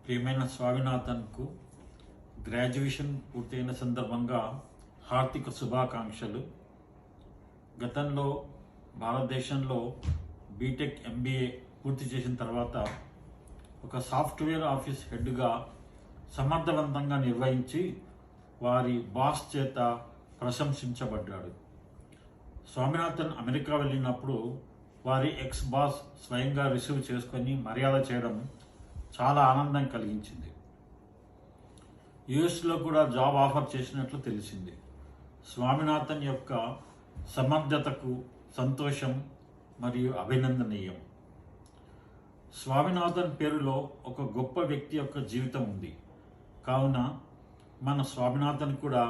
ప్రియమైన స్వామినాథన్కు గ్రాడ్యుయేషన్ పూర్తయిన సందర్భంగా హార్దిక శుభాకాంక్షలు. గతంలో భారతదేశంలో బీటెక్ ఎంబీఏ పూర్తి చేసిన తర్వాత ఒక సాఫ్ట్వేర్ ఆఫీస్ హెడ్గా సమర్థవంతంగా నిర్వహించి వారి బాస్ చేత ప్రశంసించబడ్డాడు. స్వామినాథన్ అమెరికా వెళ్ళినప్పుడు వారి ఎక్స్ బాస్ స్వయంగా రిసీవ్ చేసుకొని మర్యాద చేయడం చాలా ఆనందం కలిగించింది. యుఎస్లో కూడా జాబ్ ఆఫర్ చేసినట్లు తెలిసింది. స్వామినాథన్ యొక్క సమర్థతకు సంతోషం మరియు అభినందనీయం. స్వామినాథన్ పేరులో ఒక గొప్ప వ్యక్తి యొక్క జీవితం ఉంది కావున మన స్వామినాథన్ కూడా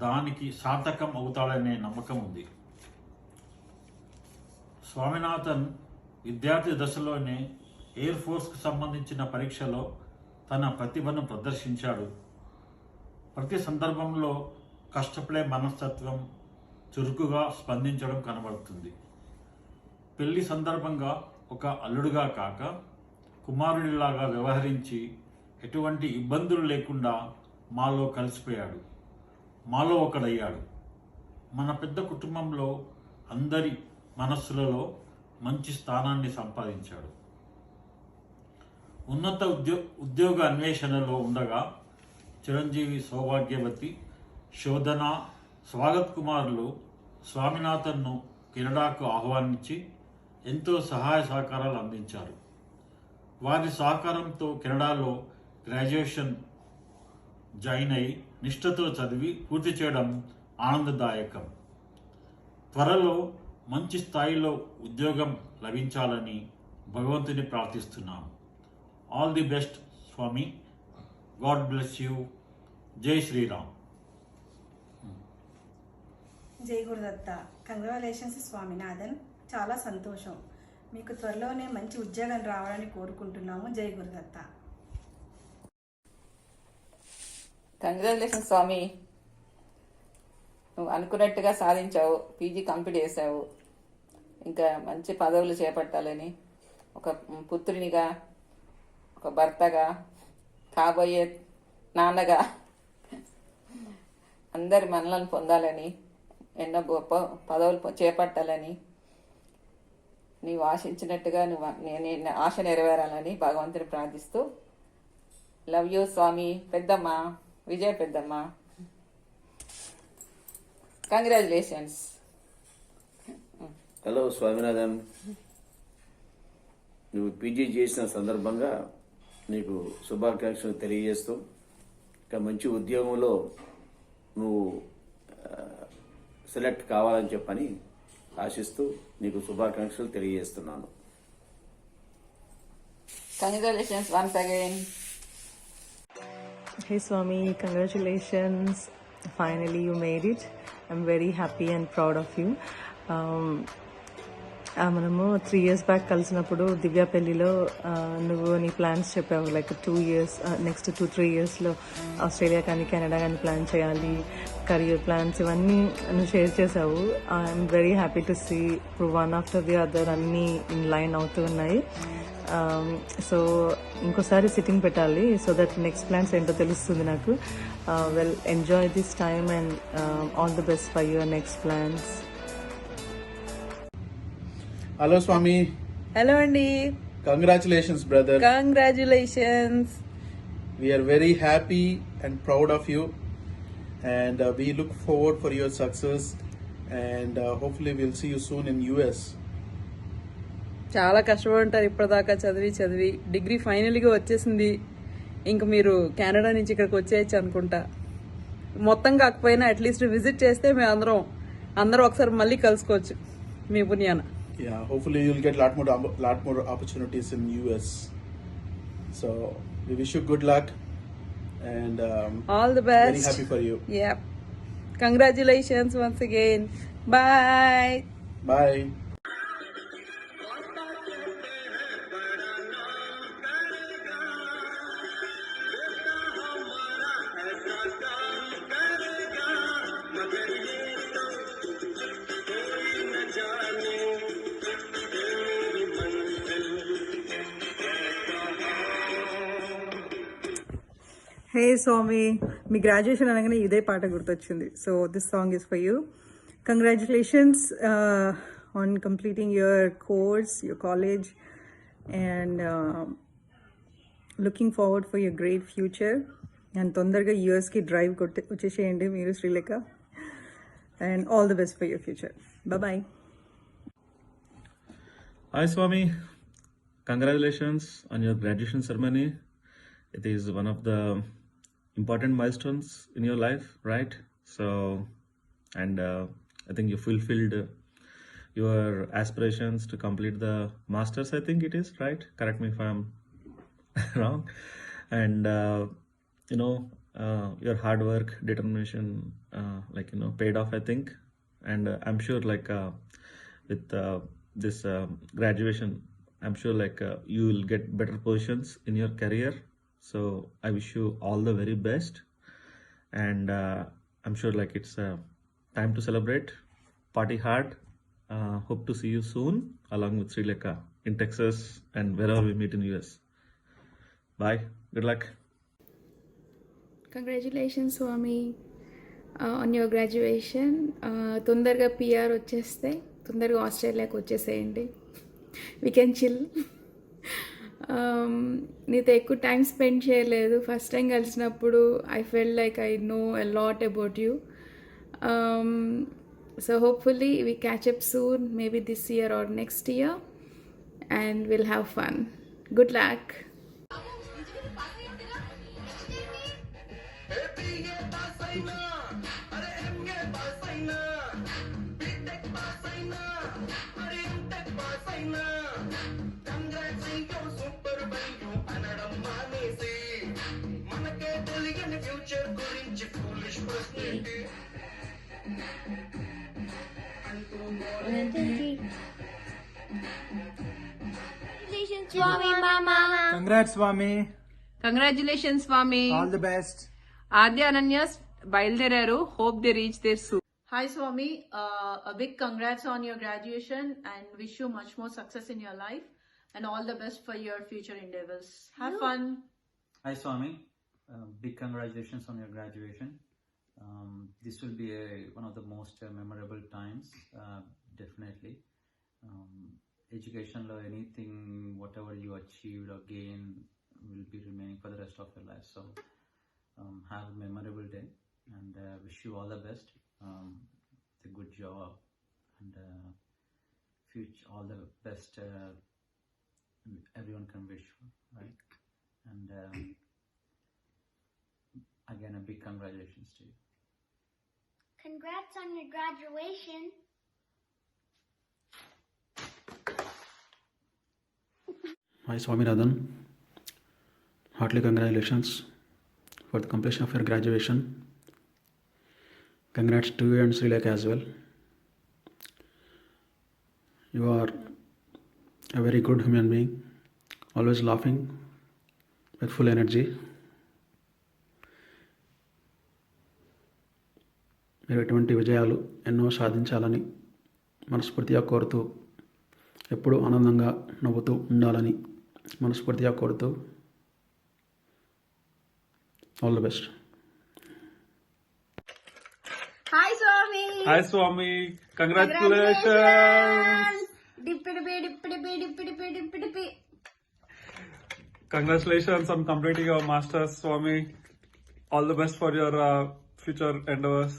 దానికి సార్థకం అవుతాడనే నమ్మకం ఉంది. స్వామినాథన్ విద్యార్థి దశలోనే ఎయిర్ ఫోర్స్కు సంబంధించిన పరీక్షలో తన ప్రతిభను ప్రదర్శించాడు. ప్రతి సందర్భంలో కష్టపడే మనస్తత్వం, చురుకుగా స్పందించడం కనబడుతుంది. పెళ్లి సందర్భంగా ఒక అల్లుడుగా కాక కుమారుడిలాగా వ్యవహరించి ఎటువంటి ఇబ్బందులు లేకుండా మాలో కలిసిపోయాడు, మాలో ఒకడయ్యాడు. మన పెద్ద కుటుంబంలో అందరి మనస్సులలో మంచి స్థానాన్ని సంపాదించాడు. ఉన్నత ఉద్యోగ అన్వేషణలో ఉండగా చిరంజీవి, సౌభాగ్యవతి, శోధన, స్వాగత్ కుమార్లు స్వామినాథన్ను కెనడాకు ఆహ్వానించి ఎంతో సహాయ సహకారాలు అందించారు. వారి సహకారంతో కెనడాలో గ్రాడ్యుయేషన్ జాయిన్ అయి నిష్ఠతో చదివి పూర్తి చేయడం ఆనందదాయకం. త్వరలో మంచి స్థాయిలో ఉద్యోగం లభించాలని భగవంతుని ప్రార్థిస్తున్నాను. All the best Swami. God bless you. జై శ్రీరామ్. జై గురుదత్త. కంగ్రాచులేషన్స్ స్వామినాథన్. చాలా సంతోషం. మీకు త్వరలోనే మంచి ఉద్యోగం రావాలని కోరుకుంటున్నాము. జై గురుదత్త. కంగ్రాచులేషన్స్ స్వామి. నువ్వు అనుకున్నట్టుగా సాధించావు, పీజీ కంప్లీట్ చేసావు. ఇంకా మంచి పదవులు చేపట్టాలని, ఒక పుత్రునిగా, ఒక భర్తగా, కాబోయే నాన్నగా అందరి మనలను పొందాలని, ఎన్నో గొప్ప పదవులు చేపట్టాలని, నీవు ఆశించినట్టుగా నేను ఆశ నెరవేరాలని భగవంతుని ప్రార్థిస్తూ, లవ్ యూ స్వామి. పెద్దమ్మ, విజయ పెద్దమ్మ, కంగ్రాచులేషన్స్. హలో స్వామినాథన్, నువ్వు పీజీ చేసిన సందర్భంగా నీకు శుభాకాంక్షలు తెలియజేస్తూ, ఇంకా మంచి ఉద్యోగంలో నువ్వు సెలెక్ట్ కావాలని చెప్పని ఆశిస్తూ నీకు శుభాకాంక్షలు తెలియజేస్తున్నాను. Congratulations once again. Hey Swami, congratulations. Finally you made it. I'm very happy and proud of you. మనము 3 years బ్యాక్ కలిసినప్పుడు దివ్య పెళ్లిలో నువ్వు నీ ప్లాన్స్ చెప్పావు, లైక్ 2 years, నెక్స్ట్ 2-3 yearsలో ఆస్ట్రేలియా కానీ కెనడా కానీ ప్లాన్ చేయాలి, కెరియర్ ప్లాన్స్ ఇవన్నీ నువ్వు షేర్ చేసావు. I'm very happy to see ఇప్పుడు వన్ ఆఫ్టర్ ది అదర్ అన్నీ ఇన్ లైన్ అవుతూ ఉన్నాయి. సో ఇంకోసారి సిట్టింగ్ పెట్టాలి, సో దట్ నెక్స్ట్ ప్లాన్స్ ఏంటో తెలుస్తుంది నాకు. Well, enjoy this time and all the best for your next plans. Hello Swami. Hello అండి. Congratulations brother. Congratulations. We are very happy and proud of you, and we look forward for your success, and hopefully we'll see you soon in US. చాలా కష్టపడుంటారు ఇప్పటిదాకా చదివి degree ఫైనల్గా వచ్చేసింది. ఇంక మీరు Canada నుంచి ఇక్కడికి వచ్చేయచ్చు అనుకుంటా. మొత్తం కాకపోయినా అట్లీస్ట్ విజిట్ చేస్తే మేము అందరం ఒకసారి మళ్ళీ కలుసుకోవచ్చు మీ పుణ్యాన. Yeah, hopefully you'll get lot more opportunities in US. So we wish you good luck and all the best. Very happy for you. Yeah. Congratulations once again. Bye. Bye. Hey Swami, మీ graduation అనగానే ఇదే పాట గుర్తొచ్చింది. So this song is for you. Congratulations on completing your course, your college, and looking forward for your great future. And తొందరగా యూఎస్కి drive వచ్చేసేయండి మీరు, Srilekha. And all the best for your future. Bye. Hi Swami, congratulations on your graduation ceremony. It is one of the important milestones in your life, right? So, and I think you fulfilled your aspirations to complete the masters. I think it is right. Correct me if I'm wrong. And your hard work, determination, paid off. I think, and I'm sure with this graduation, I'm sure you will get better positions in your career. So I wish you all the very best, and I'm sure it's time to celebrate, party hard. Hope to see you soon along with Srilekha in Texas and wherever we meet in US. Bye, good luck. Congratulations Swami on your graduation. తొందరగా PR వచ్చేస్తే తొందరగా ఆస్ట్రేలియాకి వచ్చేసేయండి. We can chill. నీతో ఎక్కువ time spend చేయలేదు. First time కలిసినప్పుడు I fell like I know a lot about you. So hopefully we catch up soon, maybe this year or next year, and will have fun. Good luck. Congrats, Swami. Congratulations Swami. All the best. Aadya అనన్యాస్ బయలుదేరారు. Hope they reach there soon. Hi Swami, a big congrats on your graduation and wish you much more success in your life and all the best for your future endeavors. Have fun. Hi Swami, big congratulations on your graduation. This will be one of the most memorable times, definitely. Education, anything, whatever you achieved or gained will be remaining for the rest of your life. So have a memorable day and wish you all the best. It's a good job and future, all the best everyone can wish for, right? And again, a big congratulations to you. Congrats on your graduation. Hi Swaminathan, heartily congratulations for the completion of your graduation. Congrats to you and Srilekha as well. You are a very good human being, always laughing with full energy. మీరు ఇటువంటి విజయాలు ఎన్నో సాధించాలని మనస్ఫూర్తిగా కోరుతూ, ఎప్పుడూ ఆనందంగా నవ్వుతూ ఉండాలని మనస్ఫూర్తిగా కోరుతూ, all the best. Hi Swami. Hi Swami, congratulations. Dippity. Congratulations on completing your masters, Swami. All the best for your future endeavors.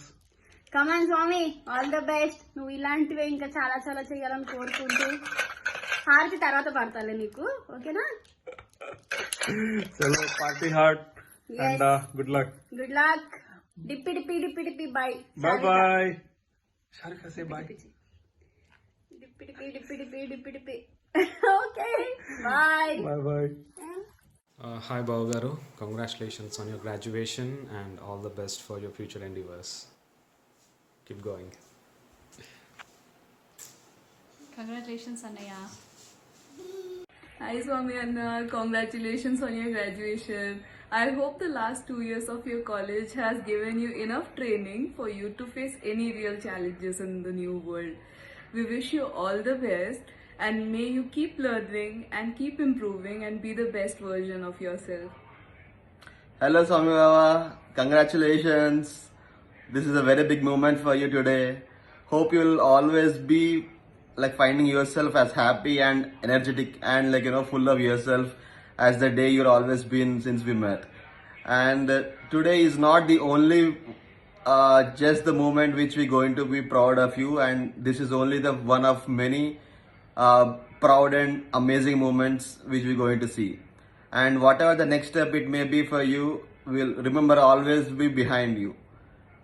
Come on Swami, all the best. నువ్వు ఇలాంటివే ఇంకా చాలా చాలా చేయాలని కోరుకుంటూ హారతి తర్వాత పడతాలే నీకు, ఓకేనా? చలో party hard and good luck. Good luck. Dippi bye. Bye. Sharika say bye. Dippi. Okay, bye. Bye. Hi Babu Garu, congratulations on your graduation and all the best for your future endeavors. Keep going. Congratulations Anaya. Hi Swami Anna, congratulations on your graduation. I hope the last 2 years of your college has given you enough training for you to face any real challenges in the new world. We wish you all the best and may you keep learning and keep improving and be the best version of yourself. Hello, Swami Baba. Congratulations. This is a very big moment for you today. Hope you'll always be like finding yourself as happy and energetic and full of yourself as the day you've always been since we met. And today is not the only just the moment which we're going to be proud of you, and this is only the one of many proud and amazing moments which we're going to see. And whatever the next step it may be for you, will remember always be behind you.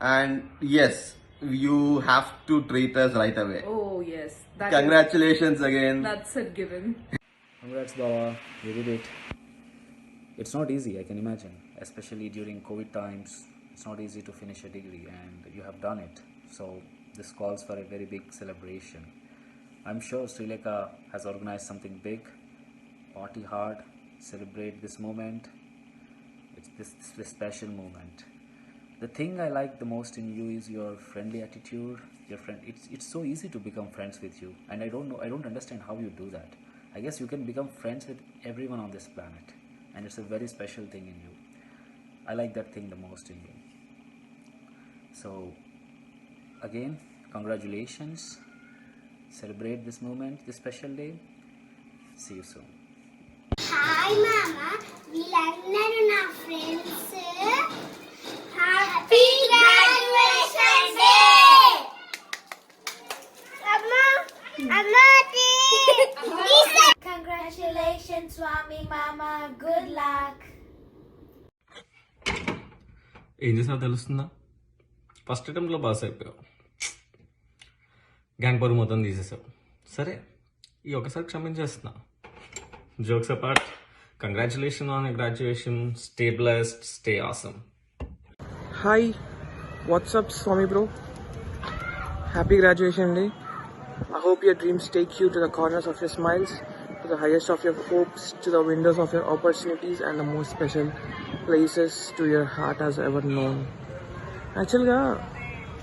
And yes, you have to treat us right away. Oh yes. Congratulations again. That's a given. Congrats, Baba. You did it. It's not easy, I can imagine, especially during COVID times. It's not easy to finish a degree, and you have done it. So this calls for a very big celebration. I'm sure Sri Lanka has organized something big. Party hard, celebrate this moment. It's this special moment. The thing I like the most in you is your friendly attitude. It's so easy to become friends with you, and I don't understand how you do that. I guess you can become friends with everyone on this planet, and it's a very special thing in you. I like that thing the most in you. So again, congratulations. Celebrate this moment, this special day. See you soon. Hi, Mama. వీళ్ళందరూ నా friends. Happy graduation day. Congratulations, Swami Mama. Good luck. ఏం చేసావు తెలుస్తుందా? First అటెంప్ట్లో pass అయిపోయావు, gang పరువు మొత్తం తీసేసావు. సరే, ఈ ఒకసారి క్షమించేస్తున్నా. Jokes apart, congratulation on graduation. Stay blessed, stay awesome. Hi, what's up, Swami bro? Happy graduation day. I hope your dreams take you to the corners of your smiles, to the highest of your hopes, to the windows of your opportunities, and the most special places to your heart has ever known. యాక్చువల్గా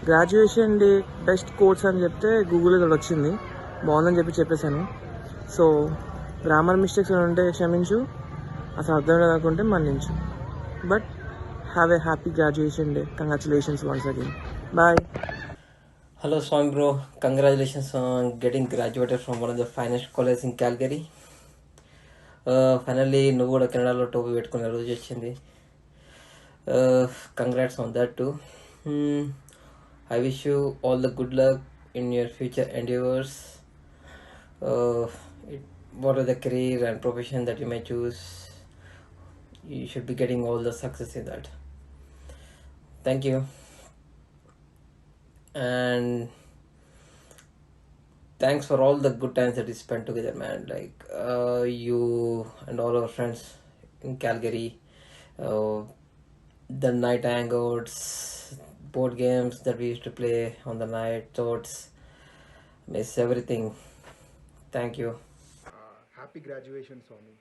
graduation day best course అని చెప్తే గూగుల్లో ఇక్కడ వచ్చింది, బాగుందని చెప్పేశాను. So grammar mistakes అని ఉంటే క్షమించు, అసలు అర్థం లేదనుకుంటే మన్నించు. But have a happy graduation day. Congratulations once again. Bye. Hello Swami bro, congratulations on getting graduated from one of the finest colleges in Calgary. Finally నువ్వు కూడా కెనడాలో టోపీ పెట్టుకునే రోజు వచ్చింది. Congrats on that too. I wish you all the good luck in your future endeavors. Whatever the career and profession that you may choose, you should be getting all the success in that. Thank you. And thanks for all the good times that we spent together, man. Like you and all our friends in Calgary, the night hangouts, board games that we used to play on the night, thoughts, miss everything. Thank you. Happy graduation Swami.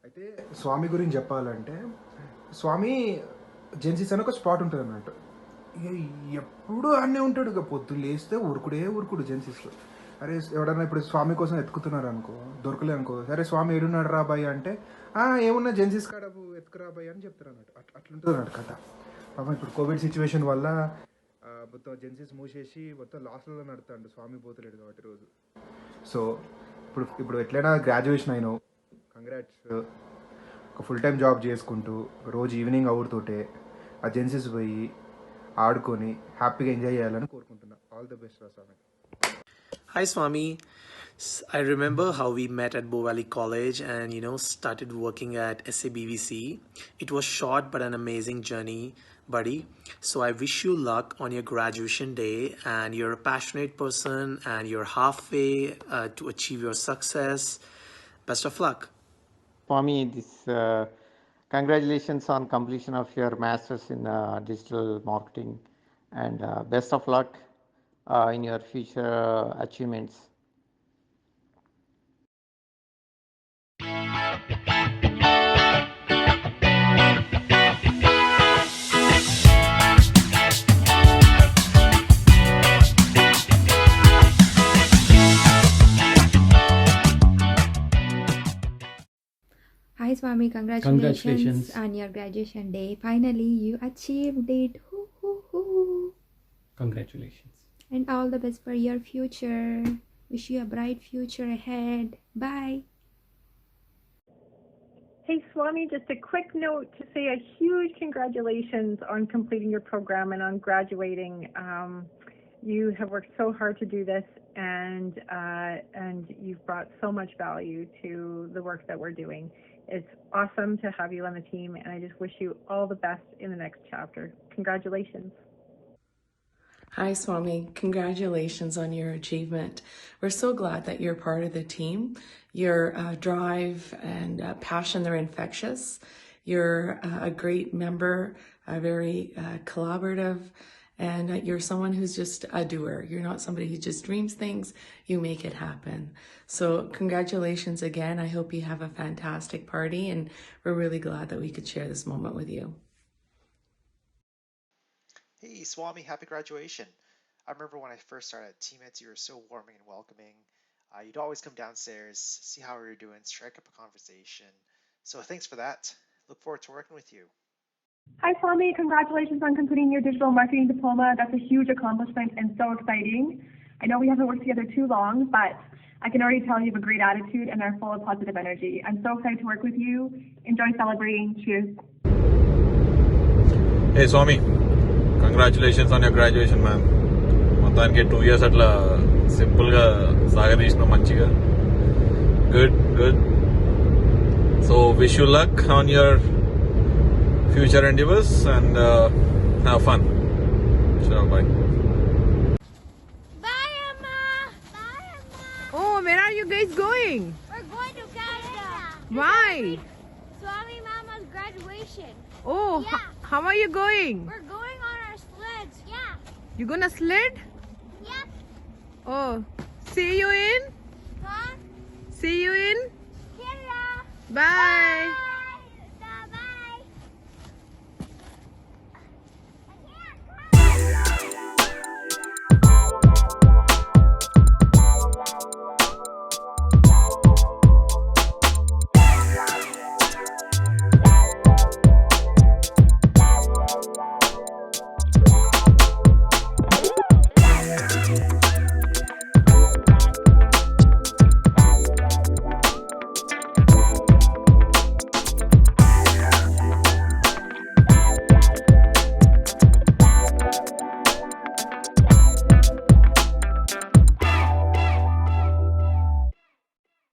అయితే స్వామి గురించి చెప్పాలంటే, స్వామి జెన్సీస్ అని ఒక spot ఉంటుంది అన్నట్టు. ఇక ఎప్పుడు అన్నీ ఉంటాడు, ఇక పొద్దున్న లేస్తే ఉరుకుడు జెన్సీస్లో. అరే ఎవడన్నా ఇప్పుడు స్వామి కోసం ఎత్తుకుతున్నారు అనుకో, దొరకలే అనుకో, సరే స్వామి ఏడున్నాడు రా బాయ్ అంటే ఏమున్నా జెన్సీస్ కాడ ఎత్తుకురా బాయ్ అని చెప్తారు అన్నట్టు. అట్లుంటుంది అన్నట్టు కథ. పాపం ఇప్పుడు కోవిడ్ సిచ్యువేషన్ వల్ల మొత్తం జెన్సీస్ మూసేసి మొత్తం లాస్ట్లో నడుతాడు, స్వామి పోతలేడు కాబట్టి రోజు. సో ఇప్పుడు ఎట్లయినా గ్రాడ్యుయేషన్ అయినావు, కంగ్రాట్స్. ఒక ఫుల్ టైం జాబ్ చేసుకుంటూ రోజు ఈవినింగ్ అవుతుంటే ఆ జెన్సీస్ పోయి ఆడుకొని హ్యాపీగా ఎంజాయ్ చేయాలని కోరుకుంటున్నా. ఆల్ ది బెస్ట్ రా స్వామి. Hi Swami. I remember how we met at Bow Valley College and started working at SABVC. It was short but an amazing journey, buddy. So I wish you luck on your graduation day, and you're a passionate person and you're halfway to achieve your success. Best of luck. Swami, congratulations on completion of your masters in digital marketing, and best of luck in your future achievements. Hi Swami, congratulations on your graduation day. Finally, you achieved it. Hoo, hoo, hoo. Congratulations. And all the best for your future. Wish you a bright future ahead. Bye. Hey Swami, just a quick note to say a huge congratulations on completing your program and on graduating. You have worked so hard to do this, and you've brought so much value to the work that we're doing. It's awesome to have you on the team, and I just wish you all the best in the next chapter. Congratulations. Hi, Swami. Congratulations on your achievement. We're so glad that you're part of the team. Your drive and passion, they're infectious. You're a great member, very collaborative, and you're someone who's just a doer. You're not somebody who just dreams things, you make it happen. So congratulations again. I hope you have a fantastic party, and we're really glad that we could share this moment with you. Hey, Swami, happy graduation. I remember when I first started at Teammates, you were so warming and welcoming. You'd always come downstairs, see how we were doing, strike up a conversation. So thanks for that. Look forward to working with you. Hi, Swami. Congratulations on completing your digital marketing diploma. That's a huge accomplishment and so exciting. I know we haven't worked together too long, but I can already tell you have a great attitude and are full of positive energy. I'm so excited to work with you. Enjoy celebrating. Cheers. Hey, Swami. Congratulations on your graduation, man. మొత్తానికి 2 years అట్లా simple గా సాగదీసిన మంచిగా. Good. So wish you luck on your future endeavors and have fun. Sure, bye. Bye, Emma. Oh, where are you guys going? We're going to Canada. Why? Swami Mama's graduation. Oh, Yeah. how are you going? We're going on our sleds. Yeah. You gonna sled? Yep. Oh, see you in? Huh? See you in? Canada. Bye.